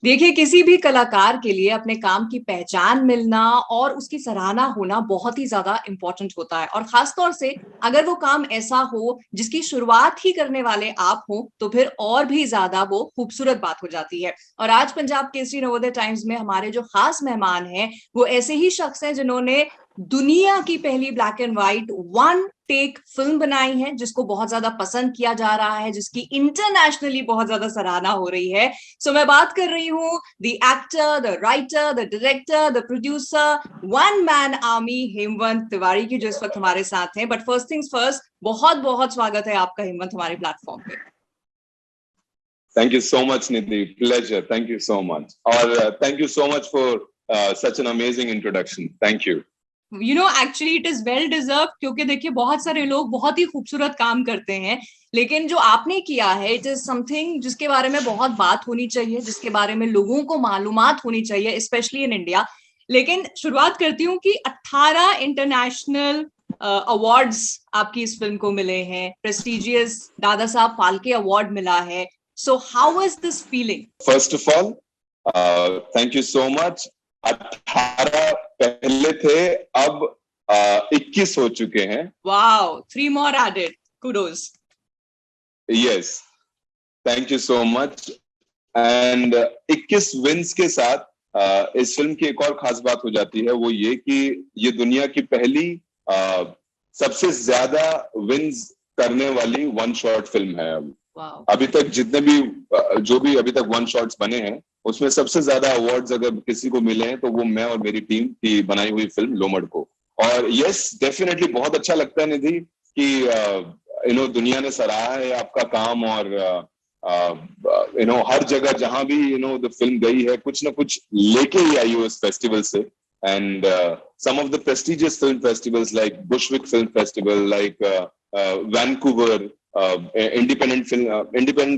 देखिए, किसी भी कलाकार के लिए अपने काम की पहचान मिलना और उसकी सराहना होना बहुत ही ज़्यादा इम्पोर्टेंट होता है और ख़ास तौर से अगर वो काम ऐसा हो जिसकी शुरुआत ही करने वाले आप हो, तो फिर और भी ज़्यादा वो खूबसूरत बात हो जाती है। और आज पंजाब केसरी नवोदय टाइम्स में हमारे जो ख़ास मेहमान हैं, वो ऐसे ही शख्स हैं जिन्होंने दुनिया की पहली black and white one take film बनाई है, जिसको बहुत ज़्यादा पसंद किया जा रहा है, जिसकी इंटरनेशनली बहुत ज़्यादा सराहना हो रही है। सो मैं बात कर रही हूँ the actor, the writer, the director, the producer, one man army Hemant Tiwari की, जो इस वक्त हमारे साथ हैं। बट फर्स्ट थिंग्स फर्स्ट, बहुत बहुत स्वागत है आपका हेमंत हमारे प्लेटफॉर्म पे। Thank you so much, Nidhi. Pleasure. Thank you so much. Or thank you so much for such an amazing introduction. Thank you. You know actually it is well deserve, क्योंकि देखिए बहुत सारे लोग बहुत ही खूबसूरत काम करते हैं, लेकिन जो आपने किया है इट इज समथिंग जिसके बारे में बहुत बात होनी चाहिए, जिसके बारे में लोगों को मालूमात होनी चाहिए, स्पेशली इन इंडिया। लेकिन शुरुआत करती हूँ कि 18 इंटरनेशनल अवार्ड्स आपकी इस फिल्म को मिले हैं, प्रेस्टिजियस दादा साहब फाल्के अवार्ड मिला है। So how is this feeling? First of all, thank you so much. 18 पहले थे, अब 21 हो चुके हैं। Wow, 3 more added. Kudos. Yes, thank you so much. And 21 wins के साथ इस फिल्म की एक और खास बात हो जाती है, वो ये कि ये दुनिया की पहली सबसे ज्यादा विन्स करने वाली वन शॉट फिल्म है। Wow. अभी तक जितने भी जो भी अभी तक वन शॉट्स बने हैं, उसमें सबसे ज्यादा अवार्ड्स अगर किसी को मिले हैं तो वो मैं और मेरी टीम की बनाई हुई फिल्म लोमड़ को। और यस, डेफिनेटली बहुत अच्छा लगता है निधि कि दुनिया ने सराहा है आपका काम, और हर जगह जहां भी द फिल्म गई है कुछ ना कुछ लेके ही आई हो इस फेस्टिवल से। And some of the prestigious film festivals like Bushwick Film Festival, like Vancouver Independent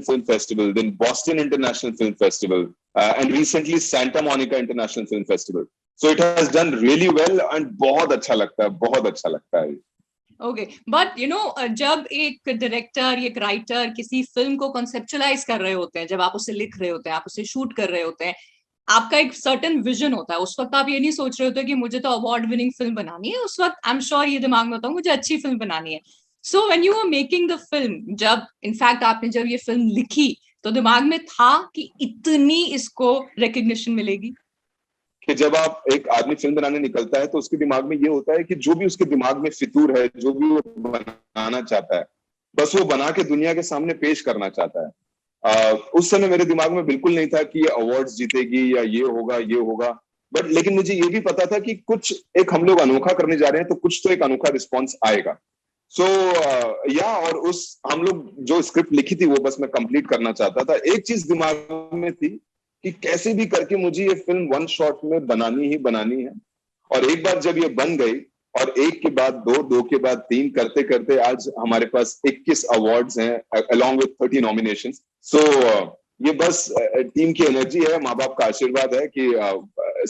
Film Festival, then Boston International Film Festival, and recently Santa Monica International Film Festival. So it has done really well and बहुत अच्छा लगता है, बहुत अच्छा लगता है। Okay, but you know जब एक डायरेक्टर, एक राइटर किसी फिल्म को कॉन्सेप्चुअलाइज कर रहे होते हैं, जब आप उसे लिख रहे होते हैं, आप उसे शूट कर रहे होते हैं, आपका एक सर्टेन विजन होता है। उस वक्त आप ये नहीं सोच रहे होते कि मुझे तो अवार्ड विनिंग फिल्म बनानी है, उस वक्त आई एम श्योर ये दिमाग में होता है मुझे अच्छी फिल्म बनानी है। So when you are making the film, जब इनफैक्ट आपने जब ये फिल्म लिखी, तो दिमाग में था कि इतनी इसको रिकग्निशन मिलेगी? कि जब आप एक आदमी फिल्म बनाने निकलता है तो उसके दिमाग में ये होता है कि जो भी उसके दिमाग में फितूर है, जो भी वो बनाना चाहता है, बस वो बना के दुनिया के सामने पेश करना चाहता है। उस समय मेरे दिमाग में बिल्कुल नहीं था कि ये अवार्ड्स जीतेगी या ये होगा, बट लेकिन मुझे ये भी पता था कि कुछ एक हम लोग अनोखा करने जा रहे हैं, तो कुछ तो एक अनोखा रिस्पॉन्स आएगा। सो और उस हम लोग जो स्क्रिप्ट लिखी थी वो बस मैं कंप्लीट करना चाहता था। एक चीज दिमाग में थी कि कैसे भी करके मुझे ये फिल्म वन शॉट में बनानी है। और एक बार जब ये बन गई, और एक के बाद दो के बाद तीन करते करते आज हमारे पास 21 अवार्ड्स हैं along with 30 nominations. So ये बस टीम की एनर्जी है, माँ बाप का आशीर्वाद है कि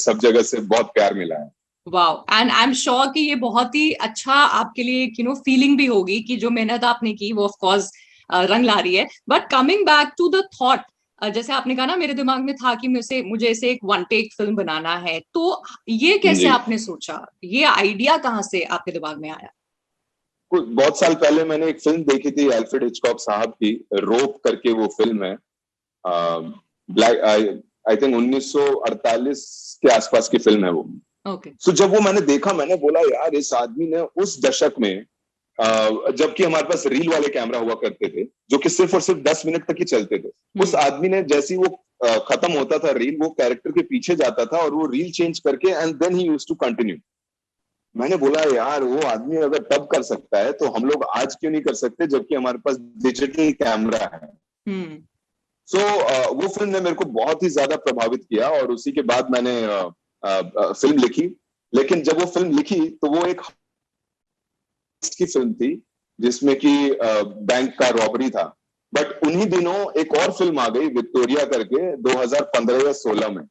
सब जगह से बहुत प्यार मिला है। Wow, and I am sure कि ये बहुत ही अच्छा आपके लिए फीलिंग भी होगी कि जो मेहनत आपने की वो ऑफ कोर्स रंग ला रही है। But coming back to the thought, जैसे आपने कहा ना, मेरे दिमाग में था कि मुझे इसे एक वन टेक फिल्म बनाना है, तो ये कैसे आपने सोचा? ये आइडिया कहाँ से आपके दिमाग में आया? बहुत साल पहले मैंने एक फिल्म देखी थी अल्फ्रेड हिचकॉक साहब की, रोप करके वो फिल्म है। ब्लैक आई थिंक 1948 के आसपास की फिल्म है वो। ओके। सो जब वो मैंने देखा, मैंने बोला यार इस आदमी ने उस दशक में, जबकि हमारे पास रील वाले कैमरा हुआ करते थे जो कि सिर्फ और सिर्फ 10 मिनट तक ही चलते थे, उस आदमी ने जैसे वो खत्म होता था रील, वो कैरेक्टर के पीछे जाता था और वो रील चेंज करके and then he used to continue. मैंने बोला यार वो आदमी अगर तब कर सकता है तो हम लोग आज क्यों नहीं कर सकते, जबकि हमारे पास डिजिटल कैमरा है। सो वो फिल्म ने मेरे को बहुत ही ज्यादा प्रभावित किया, और उसी के बाद मैंने फिल्म लिखी। लेकिन जब वो फिल्म लिखी तो वो एक की फिल्म थी जिसमें कि बैंक का रॉबरी था। बट उन्हीं दिनों एक और फिल्म आ गई विक्टोरिया करके 2015 या 16 में,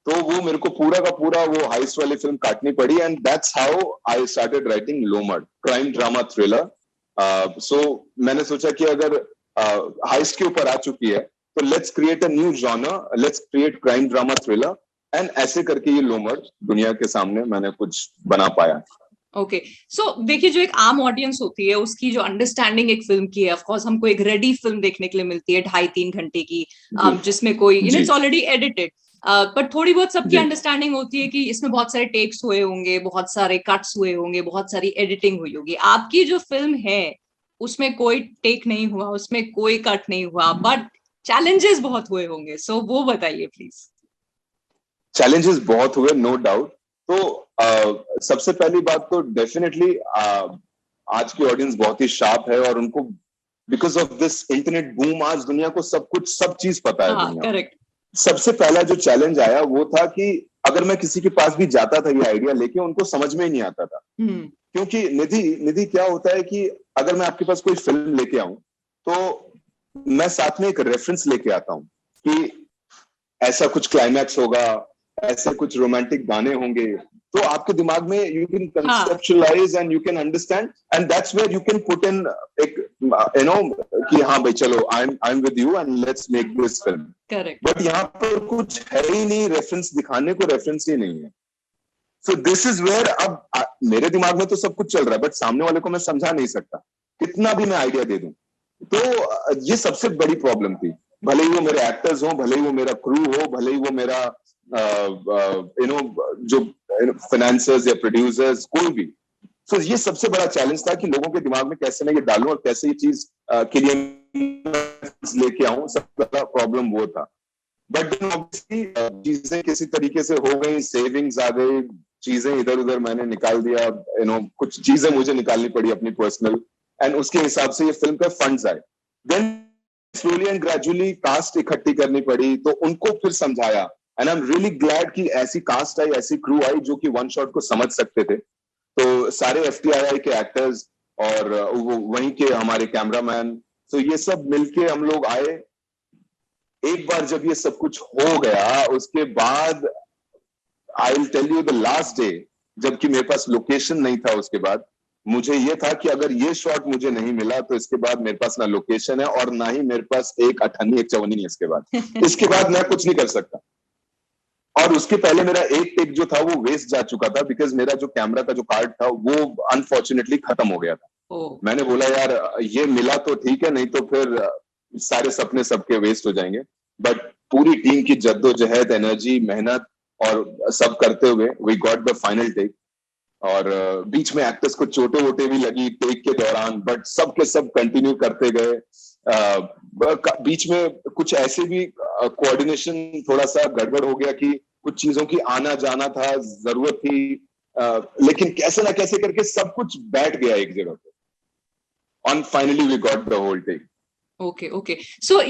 तो वो मेरे को पूरा का पूरा वो हाइस्ट वाली फिल्म काटनी पड़ी, and that's how I started writing Lomad, crime drama thriller. So मैंने सोचा कि अगर हाइस्ट के ऊपर आ चुकी है तो let's create a new genre, let's create crime drama thriller, and ऐसे करके ये लोमड़ दुनिया के सामने मैंने कुछ बना पाया। ओके, सो देखिए, जो एक आम ऑडियंस होती है उसकी जो अंडरस्टैंडिंग एक फिल्म की है, ऑफ कोर्स हमको एक रेडी फिल्म देखने के लिए मिलती है 2.5-3 घंटे की, जी जिसमें कोई जी इट्स ऑलरेडी एडिटेड, पर थोड़ी बहुत सबकी जी अंडरस्टैंडिंग होती है कि इसमें बहुत सारे टेक्स हुए होंगे, बहुत सारे कट्स हुए होंगे, बहुत सारी एडिटिंग हुई होगी। आपकी जो फिल्म है उसमें कोई टेक नहीं हुआ, उसमें कोई कट नहीं हुआ, बट चैलेंजेस बहुत हुए होंगे, सो वो बताइए प्लीज। चैलेंजेस बहुत हुए, नो डाउट। तो सबसे पहली बात तो डेफिनेटली आज की ऑडियंस बहुत ही शार्प है, और उनको because of this internet boom आज दुनिया को सब कुछ, सब चीज पता है हाँ, दुनिया को। करेक्ट। सबसे पहला जो चैलेंज आया वो था कि अगर मैं किसी के पास भी जाता था ये आइडिया लेके, उनको समझ में ही नहीं आता था। क्योंकि निधि निधि क्या होता है कि अगर मैं आपके पास कोई फिल्म लेके आऊं, तो मैं साथ में एक रेफरेंस लेके आता हूं कि ऐसा कुछ क्लाइमैक्स होगा, ऐसे कुछ रोमांटिक गाने होंगे, तो आपके दिमाग में यू कैन हाँ, conceptualise and you can understand, and that's where you can put in एक कि हाँ भाई चलो, I am with you and let's make this film. Correct. But यहाँ पर कुछ है ही नहीं, रेफरेंस दिखाने को रेफरेंस ही नहीं है। सो दिस इज वेयर अब मेरे दिमाग में तो सब कुछ चल रहा है, बट सामने वाले को मैं समझा नहीं सकता, कितना भी मैं आइडिया दे दूं। तो ये सबसे बड़ी प्रॉब्लम थी। भले ही वो मेरे एक्टर्स हो, भले ही वो मेरा क्रू हो, भले ही वो मेरा जो फाइनेंसर्स या प्रोड्यूसर्स, कोई भी। तो ये सबसे बड़ा चैलेंज था कि लोगों के दिमाग में कैसे मैं ये डालूं और कैसे ये चीज के लिए लेके आऊं, सबसे बड़ा प्रॉब्लम वो था। बट ऑब्वियसली चीजें किसी तरीके से हो गई, सेविंग्स आ गई, चीजें इधर उधर मैंने निकाल दिया, कुछ चीजें मुझे निकालनी पड़ी अपनी पर्सनल, एंड उसके हिसाब से ये फिल्म पे फंड्स आए। Then slowly and gradually cast इकट्ठी करनी पड़ी, तो उनको फिर समझाया, and I am really glad कि ऐसी कास्ट आई, ऐसी क्रू आई जो कि वन शॉट को समझ सकते थे। तो सारे एफटीआई के एक्टर्स और वहीं के हमारे कैमरामैन, तो ये सब मिलके हम लोग आए। एक बार जब ये सब कुछ हो गया, उसके बाद I will tell you the last day, जबकि मेरे पास लोकेशन नहीं था, उसके बाद मुझे ये था कि अगर ये शॉट मुझे नहीं मिला तो इसके बाद मेरे पास ना लोकेशन है और ना ही मेरे पास एक अठन्नी एक चवन्नी है। इसके बाद मैं कुछ नहीं कर सकता। और उसके पहले मेरा एक टेक जो था वो वेस्ट जा चुका था, बिकॉज मेरा जो कैमरा का जो कार्ड था वो अनफॉर्चुनेटली खत्म हो गया था। मैंने बोला यार ये मिला तो ठीक है, नहीं तो फिर सारे सपने सबके वेस्ट हो जाएंगे। बट पूरी टीम की जद्दोजहद, एनर्जी, मेहनत और सब करते हुए we got the final take. और बीच में एक्टर्स को चोटें वोटें भी लगी टेक के दौरान, बट सब के सब कंटिन्यू करते गए। बीच में कुछ ऐसे भी कोऑर्डिनेशन थोड़ा सा गड़बड़ हो गया कि कुछ चीजों की आना जाना था, जरूरत थी, लेकिन कैसे ना कैसे करके सब कुछ बैठ गया एक जगह पे, और finally we got the whole take. Okay, okay, so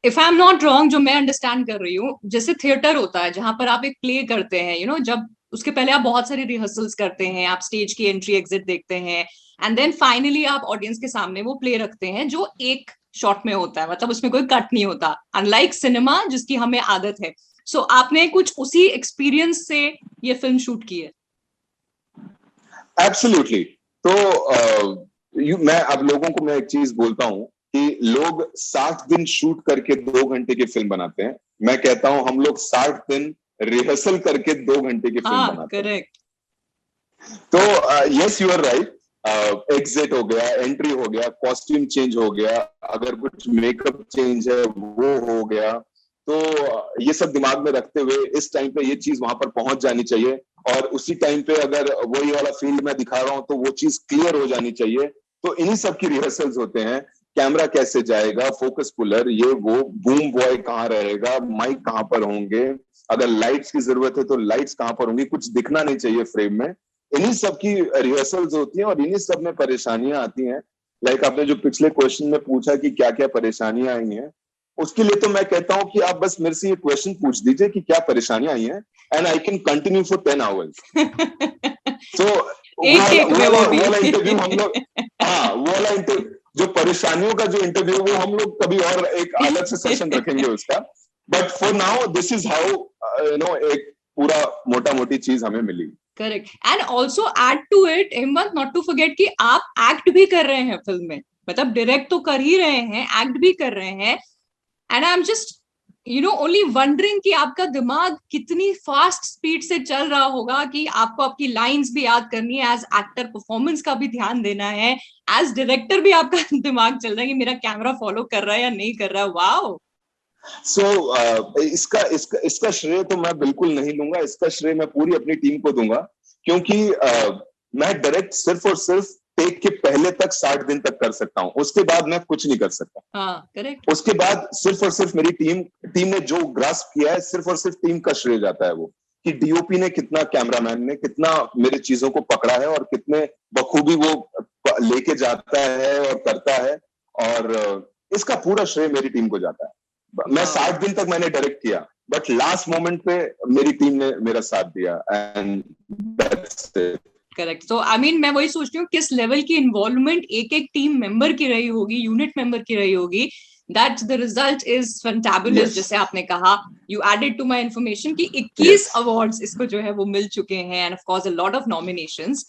if I am not wrong, जो मैं अंडरस्टैंड कर रही हूँ, जैसे थिएटर होता है जहां पर आप एक प्ले करते हैं, जब उसके पहले आप बहुत सारी रिहर्सल्स करते हैं, आप स्टेज की एंट्री एग्जिट देखते हैं, एंड देन फाइनली आप ऑडियंस के सामने वो प्ले रखते हैं जो एक शॉट में होता है, मतलब उसमें कोई कट नहीं होता, अनलाइक सिनेमा जिसकी हमें आदत है। सो आपने कुछ उसी एक्सपीरियंस से ये फिल्म शूट की है? एब्सोल्युटली। तो मैं अब लोगों को मैं एक चीज बोलता हूँ कि लोग 60 दिन शूट करके 2 घंटे की फिल्म बनाते हैं। मैं कहता हूं हम लोग 60 दिन रिहर्सल करके 2 घंटे की फिल्म बनाते हैं। करेक्ट। तो yes, you are right. Exit हो गया, एंट्री हो गया, कॉस्ट्यूम चेंज हो गया, अगर कुछ मेकअप चेंज है वो हो गया, तो ये सब दिमाग में रखते हुए इस टाइम पे ये चीज वहां पर पहुंच जानी चाहिए, और उसी टाइम पे अगर वही वाला फील्ड में दिखा रहा हूं तो वो चीज क्लियर हो जानी चाहिए। तो इन्हीं सब की रिहर्सल्स होते हैं। कैमरा कैसे जाएगा, फोकस पुलर, ये वो, बूम बॉय कहाँ रहेगा, माइक कहाँ पर होंगे, अगर लाइट्स की जरूरत है तो लाइट्स कहाँ पर होंगी, कुछ दिखना नहीं चाहिए फ्रेम में। इन्हीं सब की रिहर्सल्स होती हैं और इन्हीं सब में परेशानियां आती हैं। लाइक आपने जो पिछले क्वेश्चन में पूछा कि क्या क्या परेशानियां आई हैं, उसके लिए तो मैं कहता हूं कि आप बस मेरे से ये क्वेश्चन पूछ दीजिए कि क्या परेशानियां आई हैं, and I can continue for 10 hours. So वो वाला इंटरव्यू हम लोग, हाँ वो वाला इंटरव्यू, जो परेशानियों का जो इंटरव्यू, वो हम लोग कभी और एक अलग से सेशन रखेंगे उसका। But for now this is how एक पूरा मोटा मोटी चीज हमें मिली। Correct, and also add to it, हिम्मत, नॉट टू फॉरगेट कि आप एक्ट भी कर रहे हैं फिल्म में, मतलब डायरेक्ट तो कर ही रहे हैं, एक्ट भी कर रहे हैं, and I am just only wondering कि आपका दिमाग कितनी फास्ट स्पीड से चल रहा होगा कि आपको आपकी लाइंस भी याद करनी है, एज एक्टर परफॉर्मेंस का भी ध्यान देना है, एज डायरेक्टर भी आपका दिमाग चल रहा है कि मेरा कैमरा फॉलो कर रहा है या नहीं कर रहा है। वाओ। इसका श्रेय तो मैं बिल्कुल नहीं लूंगा, इसका श्रेय मैं पूरी अपनी टीम को दूंगा, क्योंकि मैं डायरेक्ट सिर्फ और सिर्फ टेक के पहले तक 60 दिन तक कर सकता हूँ, उसके बाद मैं कुछ नहीं कर सकता। हाँ, करेक्ट। उसके बाद सिर्फ और सिर्फ मेरी टीम ने जो ग्रास्प किया है, सिर्फ और सिर्फ टीम का श्रेय जाता है वो, कि डीओपी ने कितना, कैमरामैन ने कितना मेरे चीजों को पकड़ा है और कितने बखूबी वो लेके जाता है और करता है, और इसका पूरा श्रेय मेरी टीम को जाता है। मैं 60 दिन तक मैंने डायरेक्ट किया, बट लास्ट मोमेंट पे मेरी टीम ने मेरा साथ दिया, एंड दैट्स इट। करेक्ट। तो आई मीन मैं वही सोच रही हूँ किस लेवल की इन्वॉल्वमेंट एक एक टीम मेंबर की रही होगी, यूनिट मेंबर की रही होगी, that the result is fantabulous. जैसे आपने कहा, you added to my information कि 21 अवार्ड्स इसको जो है वो मिल चुके हैं, end of course a lot of nominations.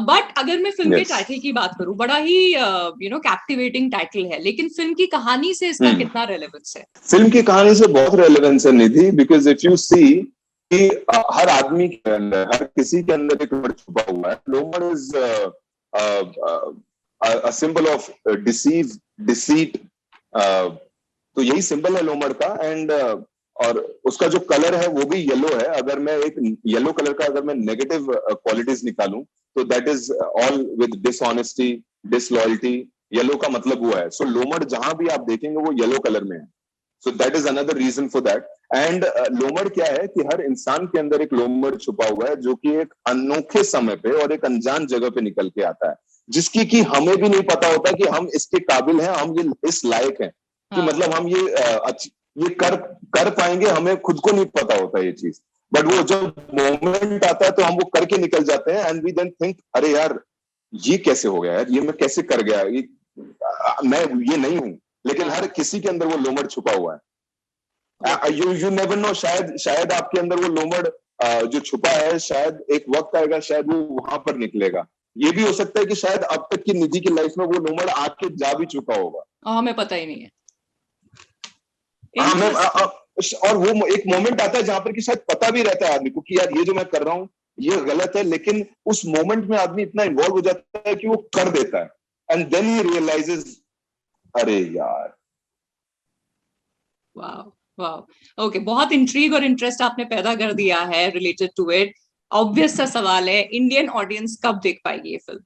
But अगर मैं फिल्म के टाइटल की बात करूं, बड़ा ही कैप्टिवेटिंग टाइटल है, लेकिन फिल्म की कहानी से इसका कितना रेलेवेंस है? फिल्म की कहानी से बहुत रेलेवेंस है निधि, बिकॉज इफ यू सी कि हर आदमी के अंदर, हर किसी के अंदर एक लोमड़ छुपा हुआ है। Lomad is a symbol of deceit, तो यही सिंबल है लोमड़ का। एंड और उसका जो कलर है वो भी येलो है। अगर मैं एक येलो कलर का अगर मैं नेगेटिव क्वालिटीज निकालूं, तो that is all with dishonesty, disloyalty. Yellow का मतलब हुआ है, सो लोमड़ जहां भी आप देखेंगे वो येलो कलर में है। So that is another reason for that. And Lomad क्या है कि हर इंसान के अंदर एक लोमड़ छुपा हुआ है, जो कि एक अनोखे समय पे और एक अनजान जगह पे निकल के आता है, जिसकी कि हमें भी नहीं पता होता कि हम इसके काबिल हैं, हम ये इस लायक हैं कि मतलब हम ये कर पाएंगे। हमें खुद को नहीं पता होता ये चीज, बट वो जब मोमेंट आता है तो हम वो करके निकल जाते हैं, एंड वी देन थिंक, अरे यार ये कैसे हो गया यार, ये मैं कैसे कर गया, मैं ये नहीं हूं। लेकिन हर किसी के अंदर वो लोमड़ छुपा हुआ है। यू नेवर नो, शायद आपके अंदर वो लोमड़ जो छुपा है, शायद एक वक्त आएगा, शायद वो वहां पर निकलेगा। ये भी हो सकता है कि शायद अब तक की निधि की लाइफ में वो लोमड़ आके जा भी चुका होगा, हमें पता ही नहीं है। और वो एक मोमेंट आता है जहां पर कि शायद पता भी रहता है आदमी को कि यार ये जो मैं कर रहा हूं ये गलत है, लेकिन उस मोमेंट में आदमी इतना इन्वॉल्व हो जाता है कि वो कर देता है, एंड देन ही रियलाइजेस, अरे यार। Wow, wow. ओके, बहुत इंट्रीग और इंटरेस्ट आपने पैदा कर दिया है रिलेटेड टू इट। ऑब्वियस सा सवाल है, इंडियन ऑडियंस कब देख पाएगी ये फिल्म?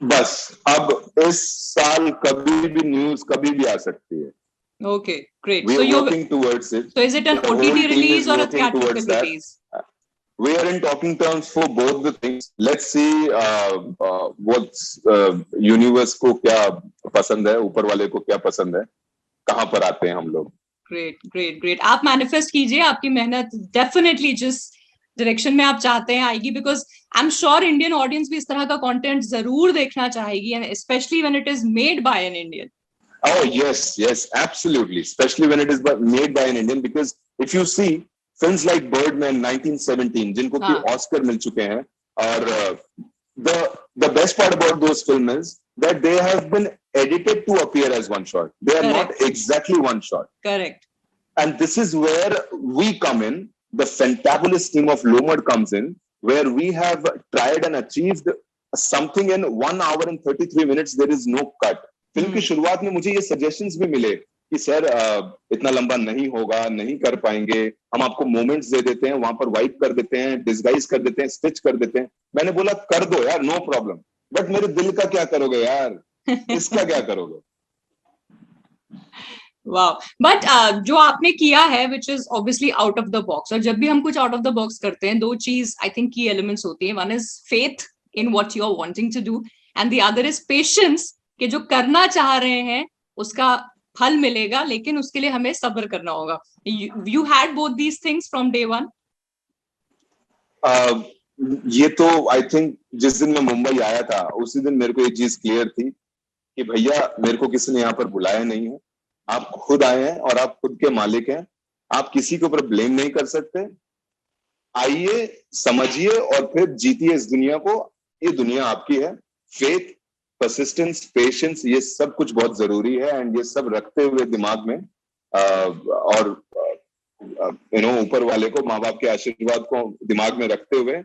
बस अब इस साल कभी भी न्यूज कभी भी आ सकती है। Okay, great. We so are you're working towards it. So is it an OTT release or a theatrical release? We are in talking terms for both the things. Let's see what's universe को क्या पसंद है, ऊपर वाले को क्या पसंद है, कहाँ पर आते हैं हम लोग। Great, great, great. आप मैनिफेस्ट कीजिए, आपकी मेहनत डेफिनेटली जिस डायरेक्शन में आप चाहते हैं आएगी, because I am sure Indian audience भी इस तरह का कंटेंट जरूर देखना चाहेगी, and specially when it is made by an Indian. Oh yes, absolutely. Especially when it is made by an Indian, because if you see films like Birdman 1917, जिनको कि Oscar मिल चुके हैं, और the best part about those films is that they have been edited to appear as one shot. They are not exactly one shot. Correct. And this is where we come in. The fantabulous team of Lomad comes in, where we have tried and achieved something in 1 hour and 33 minutes. There is no cut. Film की शुरुआत में मुझे ये suggestions भी मिले कि sir इतना लंबा नहीं होगा, नहीं कर पाएंगे, हम आपको मोमेंट्स दे देते हैं, वहां पर वाइप कर देते हैं, डिस्गाइज कर देते हैं, स्टिच कर देते हैं। मैंने बोला कर दो यार, नो प्रॉब्लम, बट मेरे दिल का क्या करोगे यार, इसका क्या करोगे? वाह। बट जो आपने किया है which is obviously out of the box, और जब भी हम कुछ आउट ऑफ द बॉक्स करते हैं, दो चीज आई थिंक की एलिमेंट्स होती है। One is faith in what you are wanting to do, and the other is patience, कि जो करना चाह रहे हैं उसका फल मिलेगा, लेकिन उसके लिए हमें सब्र करना होगा। You had both these things from day one? ये तो आई थिंक जिस दिन मैं मुंबई आया था उसी दिन मेरे को ये चीज क्लियर थी कि भैया मेरे को किसी ने यहाँ पर बुलाया नहीं है, आप खुद आए हैं और आप खुद के मालिक हैं, आप किसी के ऊपर ब्लेम नहीं कर सकते। आइए, समझिए और फिर जीतिए इस दुनिया को, ये दुनिया आपकी है। फेथ, परसिस्टेंस, पेशेंस, ये सब कुछ बहुत जरूरी है। एंड ये सब रखते हुए दिमाग में और ऊपर वाले को, माँ बाप के आशीर्वाद को दिमाग में रखते हुए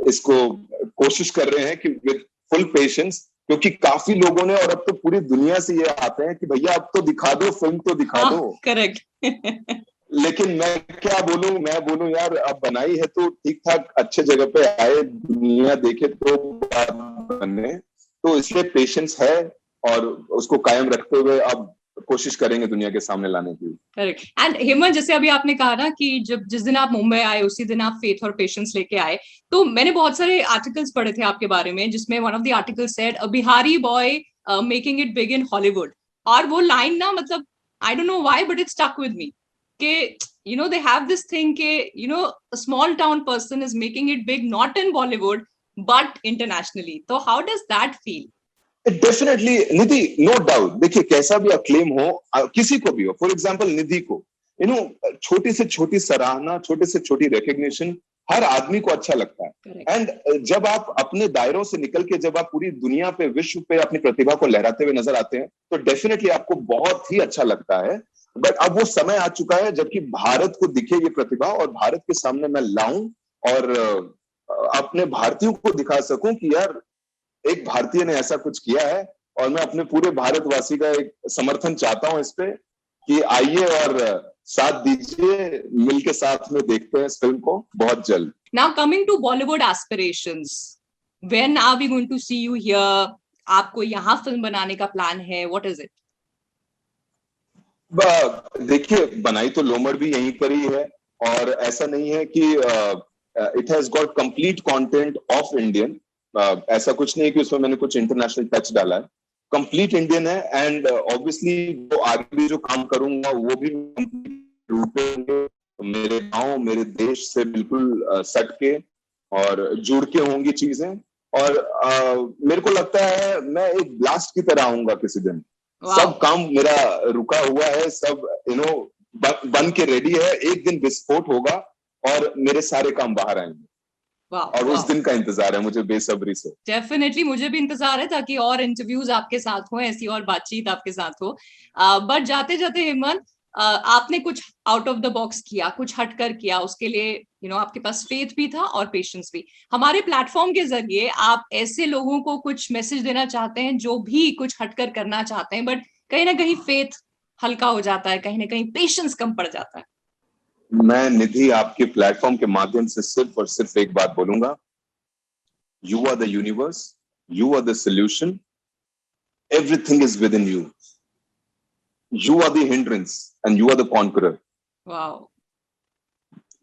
इसको कोशिश कर रहे हैं कि विद फुल पेशेंस, क्योंकि काफी लोगों ने, और अब तो पूरी दुनिया से ये आते हैं कि भैया अब तो दिखा दो, फिल्म तो दिखा दो। करेक्ट। लेकिन मैं क्या बोलूं, मैं बोलूं यार, अब बनाई है तो ठीक ठाक अच्छे जगह पे आए, दुनिया देखे तो बात बने। तो इसलिए पेशेंस है और उसको कायम रखते हुए अब कोशिश करेंगे दुनिया के सामने लाने की। करेक्ट। एंड हेमंत, जैसे अभी आपने कहा ना कि जिस दिन आप मुंबई आए उसी दिन आप फेथ और पेशेंस लेके आए, तो मैंने बहुत सारे आर्टिकल्स पढ़े थे आपके बारे में, जिसमें one of the article said a Bihari boy making it big in Hollywood. और वो लाइन ना, मतलब I don't know why but it stuck with me कि दे हैव दिस थिंग कि a small town person is making it big not in Bollywood but internationally. तो how does that feel? Definitely Nidhi, no doubt. देखिए, कैसा भी acclaim हो, किसी को भी हो, फॉर एग्जाम्पल निधि को, छोटी से छोटी सराहना, छोटे से छोटी रिकग्निशन हर आदमी को अच्छा लगता है। एंड जब आप अपने दायरों से निकल के जब आप पूरी दुनिया पे, विश्व पे अपनी प्रतिभा को लहराते हुए नजर आते हैं, तो डेफिनेटली आपको बहुत ही अच्छा लगता है। बट अब वो समय आ चुका है जबकि भारत को दिखे ये प्रतिभा, और भारत के सामने मैं लाऊं और अपने भारतीयों को दिखा सकूं कि यार एक भारतीय ने ऐसा कुछ किया है। और मैं अपने पूरे भारतवासी का एक समर्थन चाहता हूं इस पे कि आइए और साथ दीजिए, मिलके साथ में देखते हैं इस फिल्म को बहुत जल्द। Now coming to Bollywood aspirations, when are we going to see you here? आपको यहाँ फिल्म बनाने का प्लान है? What is it? देखिए, बनाई तो लोमड़ भी यहीं पर ही है, और ऐसा नहीं है कि it has got complete content of Indian. ऐसा कुछ नहीं है कि उसमें मैंने कुछ इंटरनेशनल टच डाला है। कंप्लीट इंडियन है। एंड ऑब्वियसली वो आगे भी जो काम करूंगा वो भी मेरे गांव, मेरे देश से बिल्कुल सट के और जुड़ के होंगी चीजें। और मेरे को लगता है मैं एक ब्लास्ट की तरह आऊंगा किसी दिन। सब काम मेरा रुका हुआ है, सब बन के रेडी है। एक दिन विस्फोट होगा और मेरे सारे काम बाहर आएंगे। और उस दिन का इंतजार है मुझे बेसब्री से। डेफिनेटली मुझे भी इंतजार है, ताकि और इंटरव्यूज आपके साथ हो, ऐसी और बातचीत आपके साथ हो। बट जाते जाते हेमंत, आपने कुछ आउट ऑफ द बॉक्स किया, कुछ हटकर किया, उसके लिए आपके पास फेथ भी था और पेशेंस भी। हमारे प्लेटफॉर्म के जरिए आप ऐसे लोगों को कुछ मैसेज देना चाहते हैं जो भी कुछ हटकर करना चाहते हैं, बट कहीं ना कहीं फेथ हल्का हो जाता है, कहीं ना कहीं पेशेंस कम पड़ जाता है? मैं निधि आपके प्लेटफॉर्म के माध्यम से सिर्फ और सिर्फ एक बात बोलूंगा, you are the universe, you are the solution, everything is within you, you are the hindrance and you are the conqueror. Wow,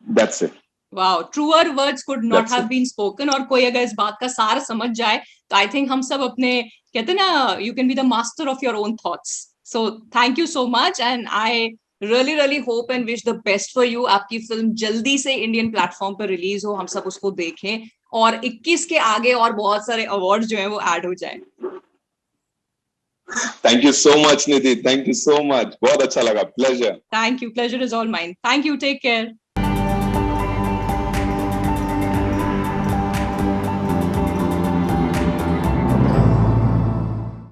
that's it. Wow, truer words could not have been spoken. और कोई अगर इस बात का सार समझ जाए तो आई थिंक हम सब अपने, कहते हैं ना, you can be the master of your own thoughts. So thank you so much, and I really hope and wish the best for you. आपकी फिल्म जल्दी से इंडियन प्लेटफॉर्म पर रिलीज हो, हम सब उसको देखें, और 21 के आगे और बहुत सारे अवार्ड जो है वो ऐड हो जाए। Thank you so much Nidhi, thank you so much, बहुत अच्छा लगा। Pleasure. Thank you, pleasure is all mine. Thank you, take care.